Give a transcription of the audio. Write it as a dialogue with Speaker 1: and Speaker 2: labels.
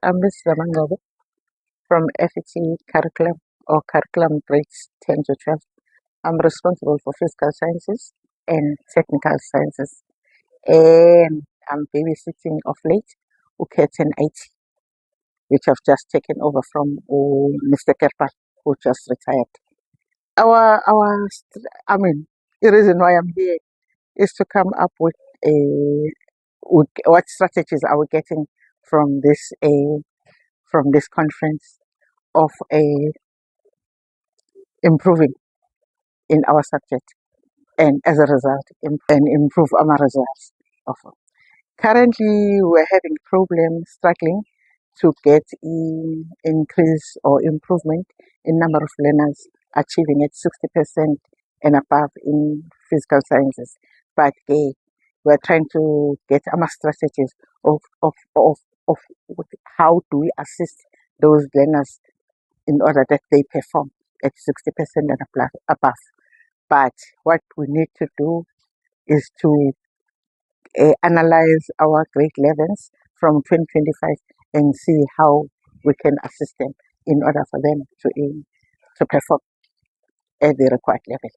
Speaker 1: I'm Ms. Zamangobe from FET Curriculum or Curriculum Grades 10 to 12. I'm responsible for physical sciences and technical sciences. And I'm babysitting of late Uket and IT, which I've just taken over from Mr. Kerpa, who just retired. The reason why I'm here is to come up with what strategies are we getting from this conference of improving in our subject, and as a result improve our results. Currently we're having problems struggling to get increase or improvement in number of learners achieving at 60% and above in physical sciences, but we're trying to get our strategies of how do we assist those learners in order that they perform at 60% and above. But what we need to do is to analyze our grade 11s from 2025 and see how we can assist them in order for them to perform at the required level.